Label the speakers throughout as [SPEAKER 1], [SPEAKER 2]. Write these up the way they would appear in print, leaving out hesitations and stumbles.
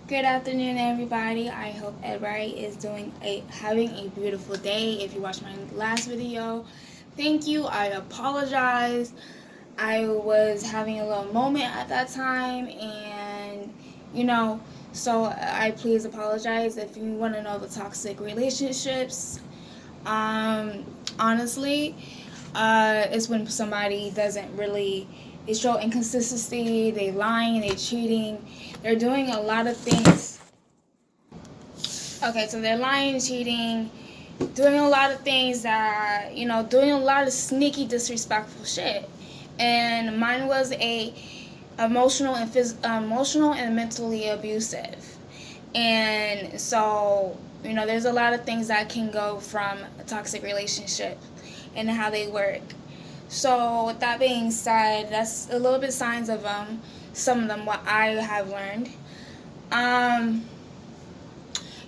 [SPEAKER 1] Good afternoon, everybody. I hope everybody is having a beautiful day. If you watched my last video, thank you. I apologize. I was having a little moment at that time, and you know, so I please apologize. If you want to know the toxic relationships, honestly, it's when somebody doesn't really, they show inconsistency, they lying, they cheating, they're doing a lot of things. Okay, so they're lying, cheating, doing a lot of things that, doing a lot of sneaky, disrespectful shit. And mine was a emotional and mentally abusive. And so, there's a lot of things that can go from a toxic relationship and how they work. So, with that being said, that's a little bit signs of some of them what I have learned.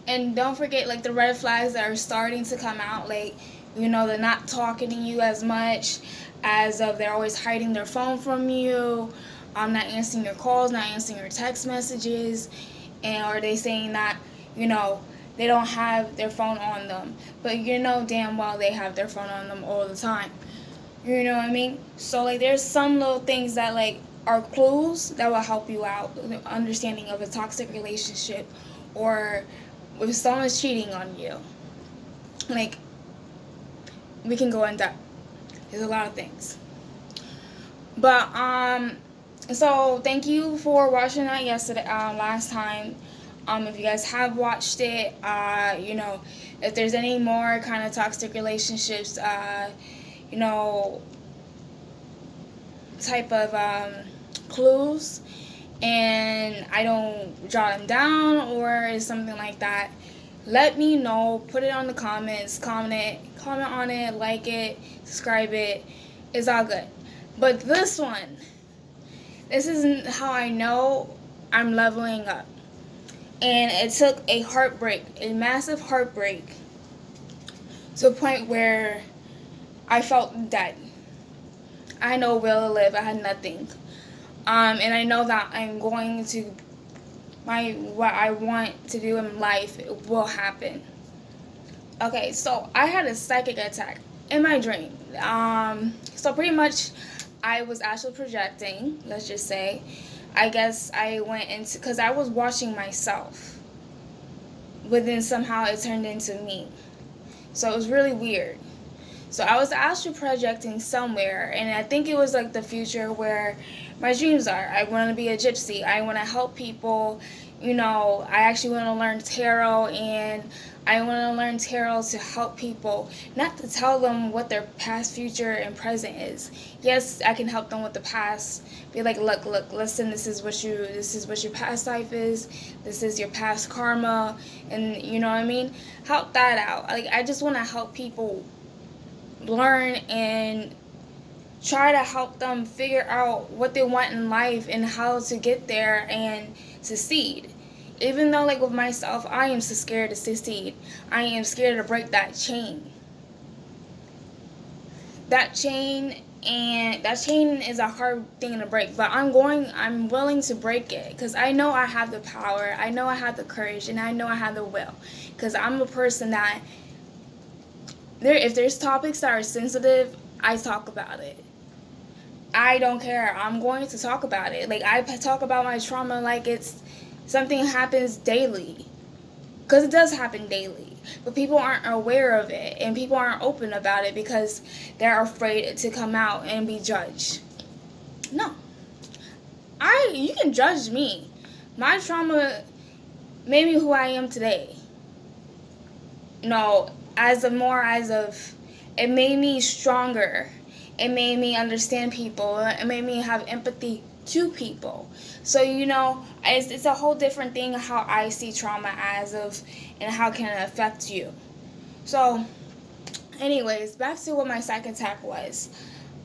[SPEAKER 1] And don't forget, like, the red flags that are starting to come out, like, they're not talking to you as much, as of they're always hiding their phone from you, not answering your calls, not answering your text messages, and or they saying that, they don't have their phone on them, but damn well they have their phone on them all the time. You know what I mean? So, like, there's some little things that, like, are clues that will help you out, the understanding of a toxic relationship, or if someone's cheating on you. Like, we can go in depth. There's a lot of things. But, so thank you for watching that yesterday, last time. If you guys have watched it, if there's any more kind of toxic relationships, type of clues, and I don't jot them down or something like that, let me know. Put it on the comments. Comment on it. Like it. Subscribe it. It's all good. But this isn't how I know I'm leveling up. And it took a heartbreak, a massive heartbreak, to a point where I felt dead. I had no will to live. I had nothing. And I know that I'm going to, what I want to do in life will happen. Okay, so I had a psychic attack in my dream. So pretty much I was actually projecting, let's just say. I guess I went into, because I was watching myself, but then somehow it turned into me. So it was really weird. So I was actually projecting somewhere, and I think it was like the future where my dreams are. I want to be a gypsy. I want to help people. I actually want to learn tarot, and I want to learn tarot to help people, not to tell them what their past, future, and present is. Yes, I can help them with the past. Be like, look, listen, this is what your past life is. This is your past karma, and you know what I mean? Help that out. Like, I just want to help people learn and try to help them figure out what they want in life and how to get there and succeed. Even though, like, with myself, I am so scared to succeed. I am scared to break that chain. That chain is a hard thing to break, but I'm willing to break it, because I know I have the power, I know I have the courage, and I know I have the will, because I'm a person that, if there's topics that are sensitive, I talk about it. I don't care. I'm going to talk about it. Like, I talk about my trauma like it's something happens daily. Because it does happen daily. But people aren't aware of it. And people aren't open about it because they're afraid to come out and be judged. No. You can judge me. My trauma made me who I am today. It made me stronger. It made me understand people. It made me have empathy to people. So, it's a whole different thing how I see trauma and how can it affect you. So, anyways, back to what my psych attack was.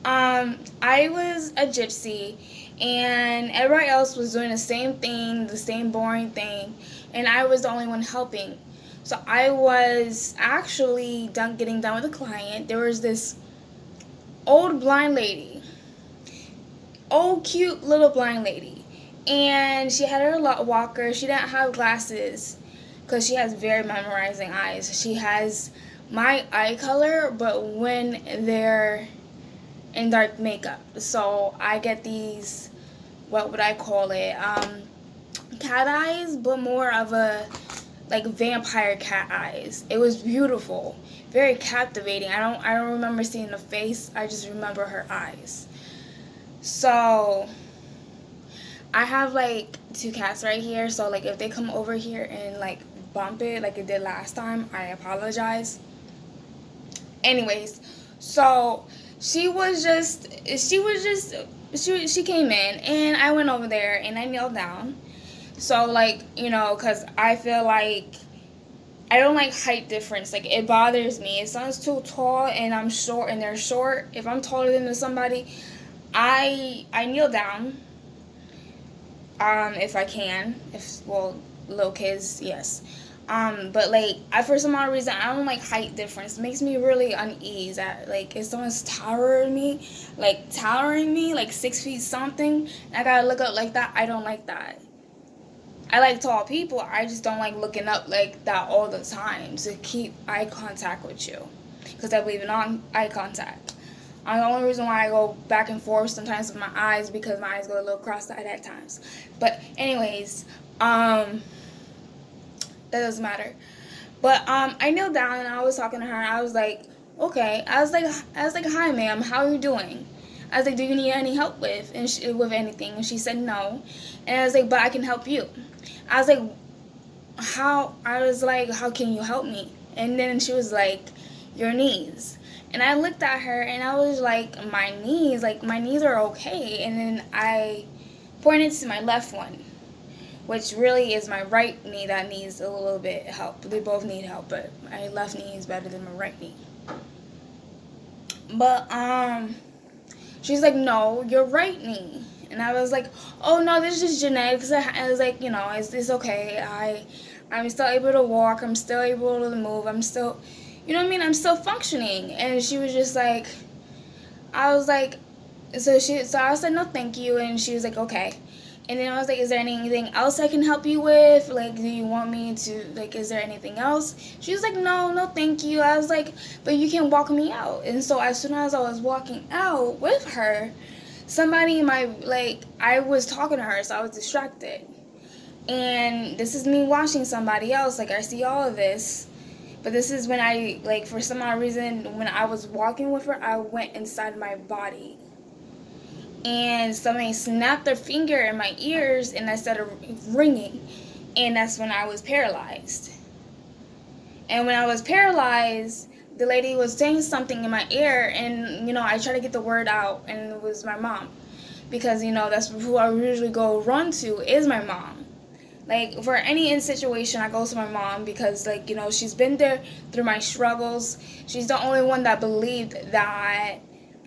[SPEAKER 1] I was a gypsy, and everybody else was doing the same thing, the same boring thing, and I was the only one helping. So I was actually getting done with a client. There was this old blind lady, old cute little blind lady, And she had her walker. She didn't have glasses because she has very memorizing eyes. She has my eye color, but when they're in dark makeup. So I get these, what would I call it? Cat eyes, but more of a like vampire cat eyes. It was beautiful, very captivating. I don't remember seeing the face. I just remember her eyes. So I have like 2 cats right here. So like if they come over here and like bump it like it did last time, I apologize. Anyways, so she came in and I went over there and I knelt down. So like, you know, cuz I feel like I don't like height difference. Like it bothers me. If someone's too tall and I'm short and they're short, if I'm taller than somebody, I kneel down. If I can. If well, little kids, yes. But like I for some odd reason I don't like height difference. It makes me really unease at like if someone's towering me like 6 feet something, and I gotta look up like that. I don't like that. I like tall people. I just don't like looking up like that all the time to keep eye contact with you, because I believe in eye contact. The only reason why I go back and forth sometimes with my eyes because my eyes go a little cross-eyed at times. But anyways, that doesn't matter. But I knelt down and I was talking to her. I was like, okay. I was like, hi, ma'am. How are you doing? I was like, do you need any help with anything? And she said no. And I was like, but I can help you. I was like, how? I was like, how can you help me? And then she was like, your knees. And I looked at her and I was like, my knees are okay. And then I pointed to my left one, which really is my right knee that needs a little bit help. They both need help, but my left knee is better than my right knee. But she's like, no, your right knee. And I was like, oh no, this is just genetics. I was like, you know, it's okay. I'm still able to walk. I'm still able to move. I'm still, you know what I mean? I'm still functioning. And she was just like, I was like, so I said no, thank you. And she was like, okay. And then I was like, is there anything else I can help you with? Like, do you want me to, like, is there anything else? She was like, no, thank you. I was like, but you can walk me out. And so as soon as I was walking out with her, somebody in my, like, I was talking to her, so I was distracted. And this is me watching somebody else. Like, I see all of this. But this is when I, like, for some odd reason, when I was walking with her, I went inside my body. And somebody snapped their finger in my ears, and I started ringing. And that's when I was paralyzed. And when I was paralyzed, the lady was saying something in my ear, and, you know, I tried to get the word out, and it was my mom. Because, you know, that's who I usually go run to, is my mom. Like, for any situation, I go to my mom because, like, you know, she's been there through my struggles. She's the only one that believed that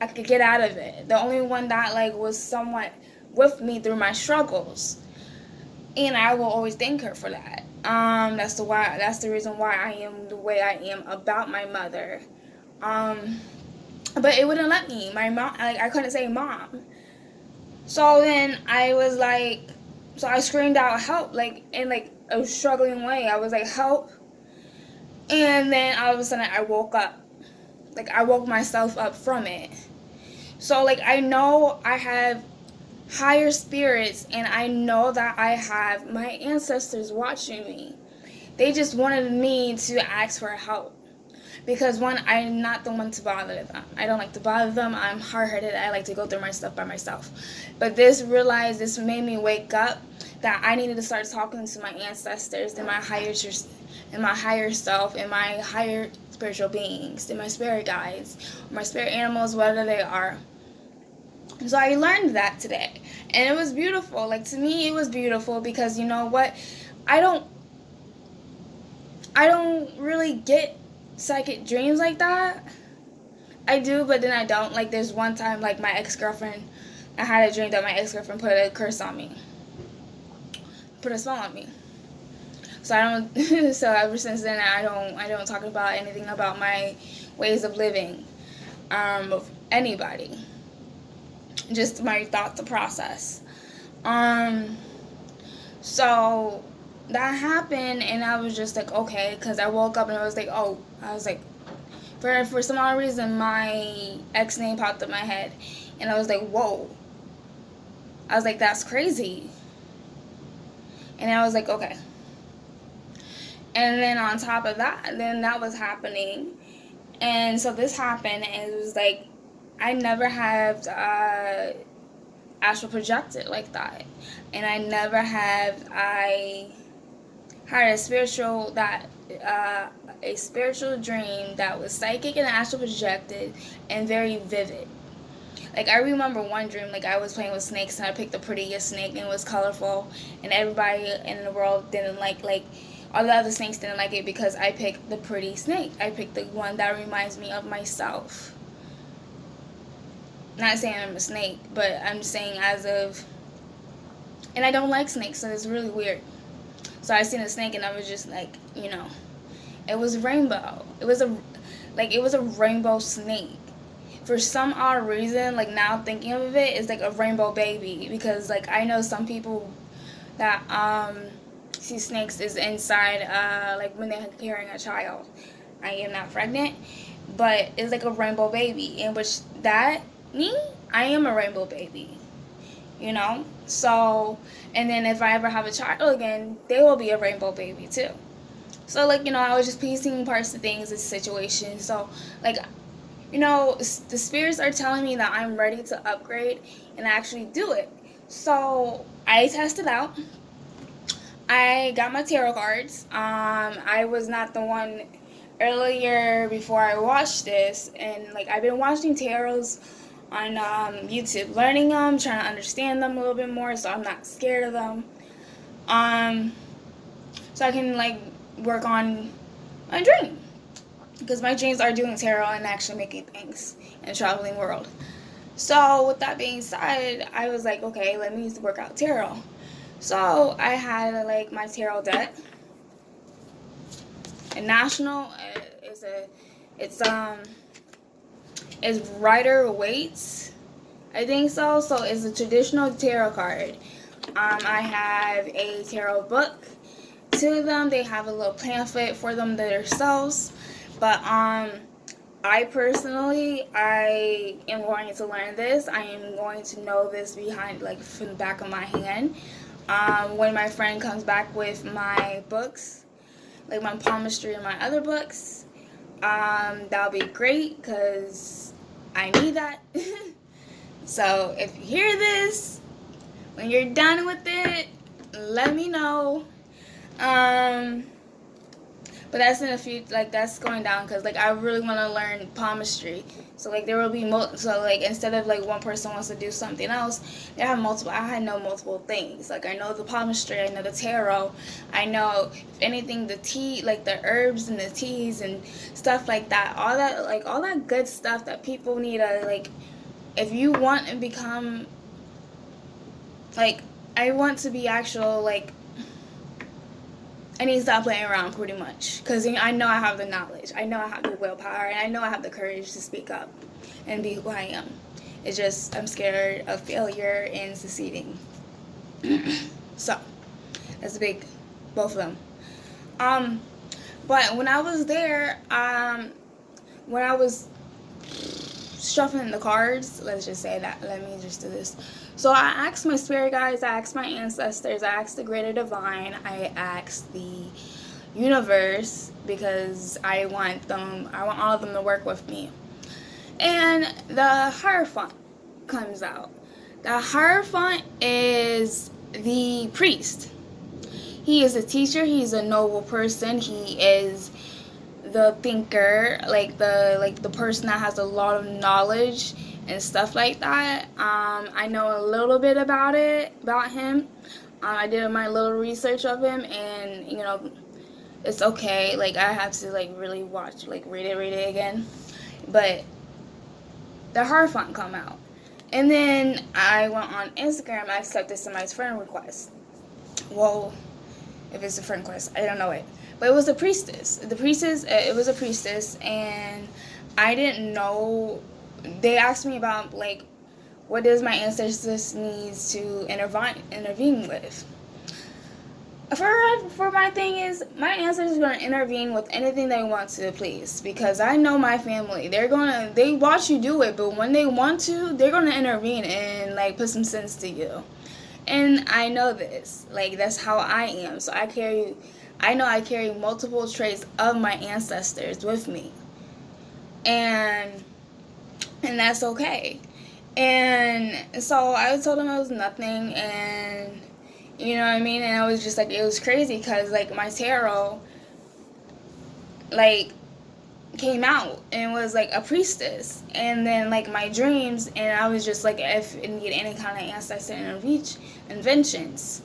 [SPEAKER 1] I could get out of it. The only one that, like, was somewhat with me through my struggles. And I will always thank her for that. That's the reason why I am the way I am about my mother. But it wouldn't let me. My mom, like, I couldn't say mom. So then I was like, so I screamed out help, like, in, like, a struggling way. I was like, help. And then all of a sudden I woke up. Like, I woke myself up from it. So, like, I know I have higher spirits, and I know that I have my ancestors watching me. They just wanted me to ask for help. Because, one, I'm not the one to bother them. I don't like to bother them. I'm hard-headed. I like to go through my stuff by myself. But this made me wake up that I needed to start talking to my ancestors and my higher self and my higher spiritual beings and my spirit guides, my spirit animals, whatever they are. So I learned that today. And it was beautiful. Like, to me, it was beautiful because, you know what? I don't really get psychic dreams like that. I do, but then I don't. Like, there's one time, like, I had a dream that my ex-girlfriend put a curse on me. Put a spell on me. So I don't, so ever since then, I don't talk about anything about my ways of living, with anybody. Just my thoughts to process. So that happened, and I was just like, okay, because I woke up and I was like, oh, I was like, for some odd reason, my ex name popped up in my head, and I was like, whoa. I was like, that's crazy. And I was like, okay. And then on top of that, then that was happening. And so this happened, and it was like, I never have astral projected like that. And I had a spiritual dream that was psychic and astral projected and very vivid. Like, I remember one dream, like, I was playing with snakes and I picked the prettiest snake and it was colorful, and everybody in the world didn't like all the other snakes didn't like it because I picked the pretty snake. I picked the one that reminds me of myself. Not saying I'm a snake, but I'm saying and I don't like snakes, so it's really weird. So I seen a snake and I was just like, it was rainbow. It was a rainbow snake. For some odd reason, like, now thinking of it, it's like a rainbow baby, because like I know some people that see snakes is inside like when they're carrying a child. I am not pregnant, but it's like a rainbow baby, in which I am a rainbow baby, so, and then if I ever have a child again, they will be a rainbow baby too. So, like, I was just piecing parts of things, this situation. So, like, the spirits are telling me that I'm ready to upgrade and actually do it. So I tested out. I got my tarot cards. I was not the one earlier before I watched this, and like I've been watching tarots on YouTube, learning them, trying to understand them a little bit more, so I'm not scared of them. So I can like work on my dream. Because my dreams are doing tarot and actually making things and traveling the world. So with that being said, I was like, okay, let me work out tarot. So I had like my tarot deck. And national it's Rider Waite, I think so. So it's a traditional tarot card. I have a tarot book. Two of them, they have a little pamphlet for them themselves. But I personally, I am going to learn this. I am going to know this behind, like, from the back of my hand. When my friend comes back with my books, like my palmistry and my other books, that'll be great because I need that. So if you hear this, when you're done with it, let me know. But that's in a few, like, that's going down because, like, I really want to learn palmistry. So, like, there will be, so, like, instead of, like, one person wants to do something else, they have multiple, I know multiple things. Like, I know the palmistry, I know the tarot, I know, if anything, the tea, like, the herbs and the teas and stuff like that. All that good stuff that people need to, like, if you want to become, like, I want to be actual, like, I need to stop playing around pretty much, because I know I have the knowledge, I know I have the willpower, and I know I have the courage to speak up and be who I am. It's just I'm scared of failure and succeeding. So that's a big, both of them. But when I was there, when I was shuffling the cards, let's just say that, let me just do this. So I asked my spirit guides, I asked my ancestors, I asked the greater divine, I asked the universe, because I want all of them to work with me. And the Hierophant comes out. The Hierophant is the priest. He is a teacher, he's a noble person, he is the thinker, like the person that has a lot of knowledge and stuff like that. I know a little bit about him. I did my little research of him, and it's okay. Like, I have to like really watch, like read it again. But the Hierophant come out, and then I went on Instagram. I accepted somebody's friend request. Well, if it's a friend request, I don't know it. But it was a priestess. It was a priestess, and I didn't know. They asked me about, like, what does my ancestors needs to intervene with. For my thing is, my ancestors are gonna intervene with anything they want to, please, because I know my family. They watch you do it, but when they want to, they're gonna intervene and like put some sense to you. And I know this, like that's how I am. So I know I carry multiple traits of my ancestors with me, and that's okay. And so I told him I was nothing, and you know what I mean? And I was just like, it was crazy because, like, my tarot, like, came out and was, like, a priestess. And then, like, my dreams, and I was just like, if I need any kind of ancestor interventions.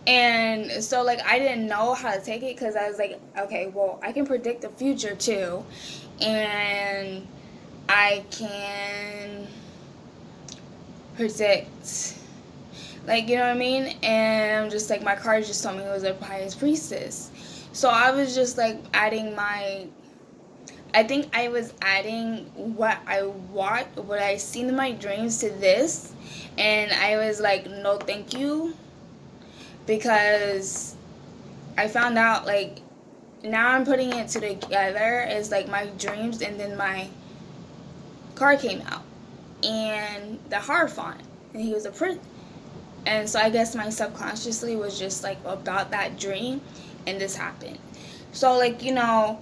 [SPEAKER 1] And so, like, I didn't know how to take it because I was like, okay, well, I can predict the future, too. And I can predict, like, you know what I mean? And I'm just like, my card just told me it was a pious priestess. So I was just like I think I was adding what I seen in my dreams to this. And I was like, no thank you. Because I found out, like, now I'm putting it together as like my dreams, and then my card came out. And the Hierophant. And he was a prince. And so I guess my subconsciously was just like about that dream, and this happened. So, like, you know,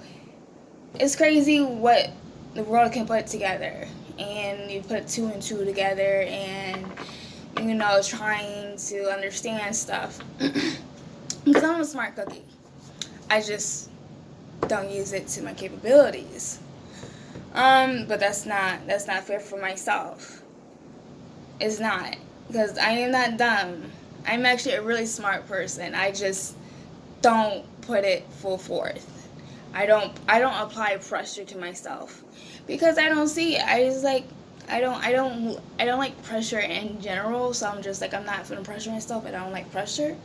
[SPEAKER 1] it's crazy what the world can put together. And you put two and two together, and, you know, trying to understand stuff. Because I'm a smart cookie. I just don't use it to my capabilities. But that's not fair for myself. It's not. Because I am not dumb. I'm actually a really smart person. I just don't put it full forth. I don't apply pressure to myself because I don't see it. I just like I don't like pressure in general. So I'm just like, I'm not gonna pressure myself. I don't like pressure.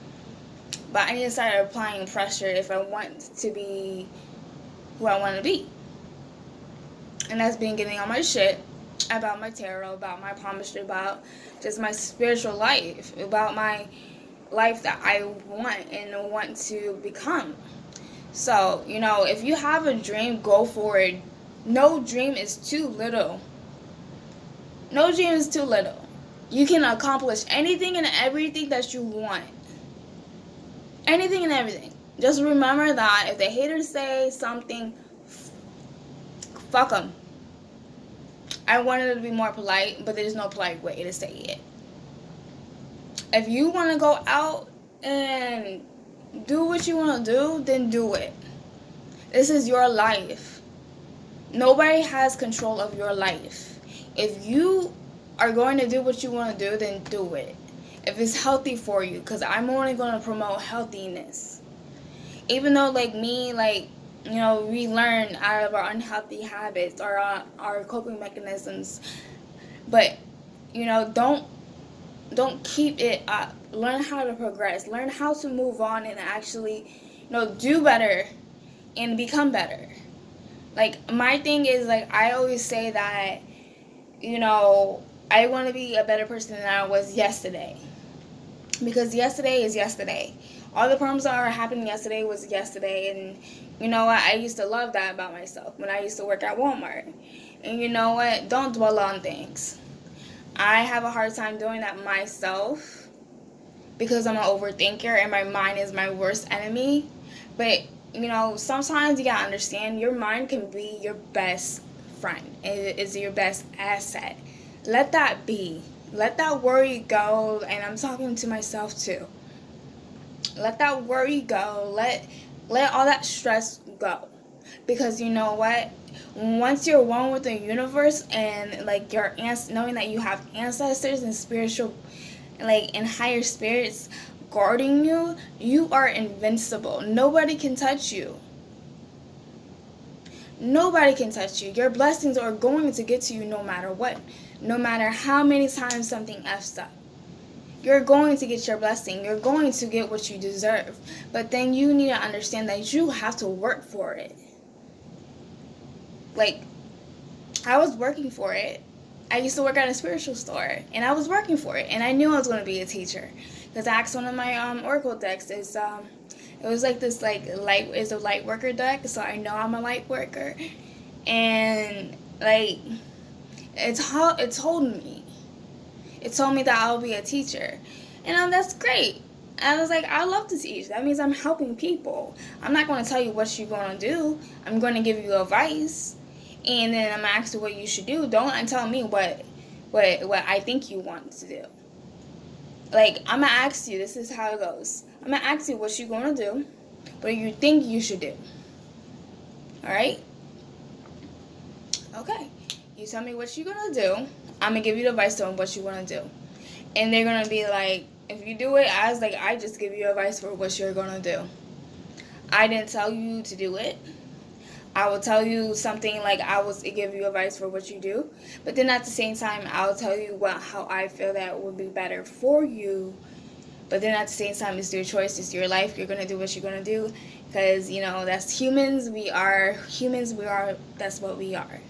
[SPEAKER 1] But I need to start applying pressure if I want to be who I want to be. And that's been getting on my shit about my tarot, about my palmistry, about just my spiritual life, about my life that I want and want to become. So, you know, if you have a dream, go for it. No dream is too little. No dream is too little. You can accomplish anything and everything that you want. Anything and everything. Just remember that if the haters say something, fuck them. I wanted to be more polite, but there's no polite way to say it. If you want to go out and do what you want to do, then do it. This is your life. Nobody has control of your life. If you are going to do what you want to do, then do it. If it's healthy for you, because I'm only going to promote healthiness. Even though, like me, like, you know, we learn out of our unhealthy habits or our coping mechanisms. But, you know, don't keep it up. Learn how to progress. Learn how to move on and actually, you know, do better and become better. Like, my thing is, like, I always say that, you know, I want to be a better person than I was yesterday. Because yesterday is yesterday. All the problems that are happening yesterday was yesterday. And you know what? I used to love that about myself when I used to work at Walmart. And you know what? Don't dwell on things. I have a hard time doing that myself because I'm an overthinker and my mind is my worst enemy. But, you know, sometimes you gotta understand your mind can be your best friend. It is your best asset. Let that be. Let that worry go. And I'm talking to myself too. Let that worry go. Let all that stress go. Because you know what? Once you're one with the universe and like knowing that you have ancestors and spiritual, like, and higher spirits guarding you, you are invincible. Nobody can touch you. Nobody can touch you. Your blessings are going to get to you no matter what. No matter how many times something F's up. You're going to get your blessing. You're going to get what you deserve. But then you need to understand that you have to work for it. Like, I was working for it. I used to work at a spiritual store, and I was working for it, and I knew I was going to be a teacher. because I asked one of my oracle decks. It was like this light is a light worker deck, so I know I'm a light worker, and like it told me that I'll be a teacher, and that's great. I was like, I love to teach. That means I'm helping people. I'm not going to tell you what you're going to do. I'm going to give you advice, and then I'm going to ask you what you should do. Don't tell me what I think you want to do. Like, I'm going to ask you, this is how it goes. I'm going to ask you what you're going to do, what you think you should do. Alright? Okay. You tell me what you're going to do. I'm going to give you the advice on what you're going to do. And they're going to be like, if you do it, I just give you advice for what you're going to do. I didn't tell you to do it. I will tell you something like I will give you advice for what you do. But then at the same time, I'll tell you how I feel that would be better for you. But then at the same time, it's your choice. It's your life. You're going to do what you're going to do. Because, that's humans. We are humans. That's what we are.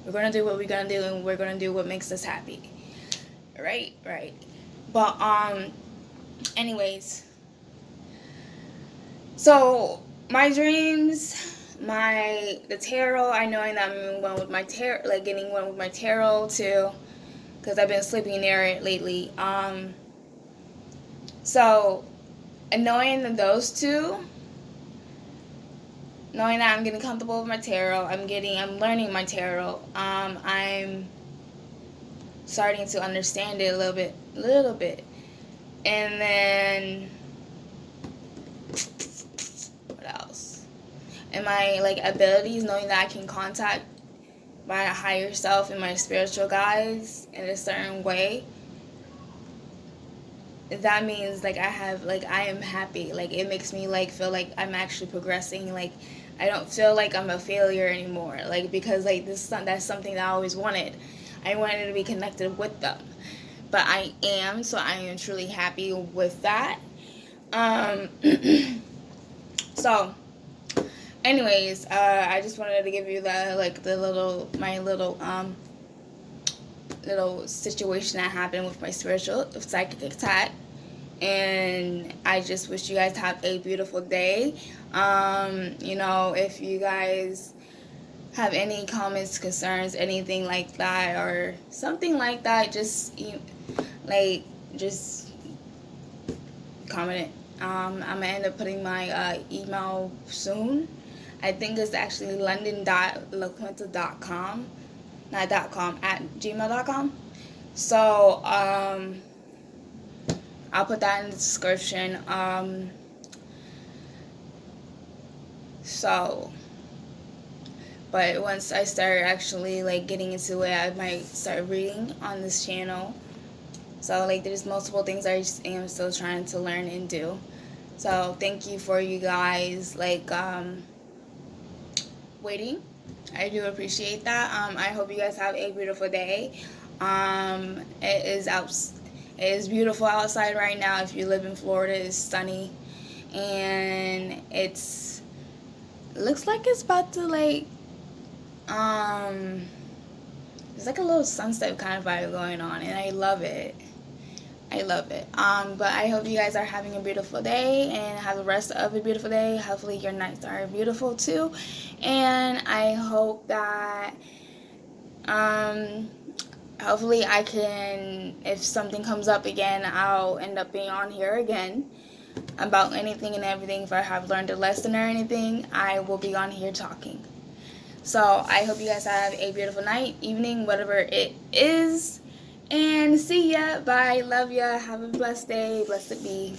[SPEAKER 1] We're going to do what we're going to do. And we're going to do what makes us happy. Right? But, anyways. So, my dreams... the tarot, I know that I'm one with my tarot, like getting one with my tarot too, because I've been sleeping near it lately. So, and knowing those two, knowing that I'm getting comfortable with my tarot, I'm learning my tarot. I'm starting to understand it a little bit, and then what else? And my abilities, knowing that I can contact my higher self and my spiritual guides in a certain way. That means I am happy. It makes me feel like I'm actually progressing. I don't feel like I'm a failure anymore. Because that's something that I always wanted. I wanted to be connected with them, but I am. So I am truly happy with that. So. Anyways, I just wanted to give you my little situation that happened with my spiritual psychic attack, and I just wish you guys have a beautiful day. If you guys have any comments, concerns, anything like that, or something like that, just comment it. I'm gonna end up putting my email soon. I think it's actually london.laquinta.com, not .com, @gmail.com. So, I'll put that in the description. But once I start actually getting into it, I might start reading on this channel. So there's multiple things I am still trying to learn and do. So thank you for you guys waiting. I do appreciate that. I hope you guys have a beautiful day. It is beautiful outside right now. If you live in Florida, it's sunny, and it looks like it's about to there's a little sunset kind of vibe going on, and I love it. But I hope you guys are having a beautiful day and have the rest of a beautiful day. Hopefully your nights are beautiful too. And I hope that hopefully I can, if something comes up again, I'll end up being on here again about anything and everything. If I have learned a lesson or anything, I will be on here talking. So I hope you guys have a beautiful night, evening, whatever it is. And see ya. Bye. Love ya. Have a blessed day. Blessed be.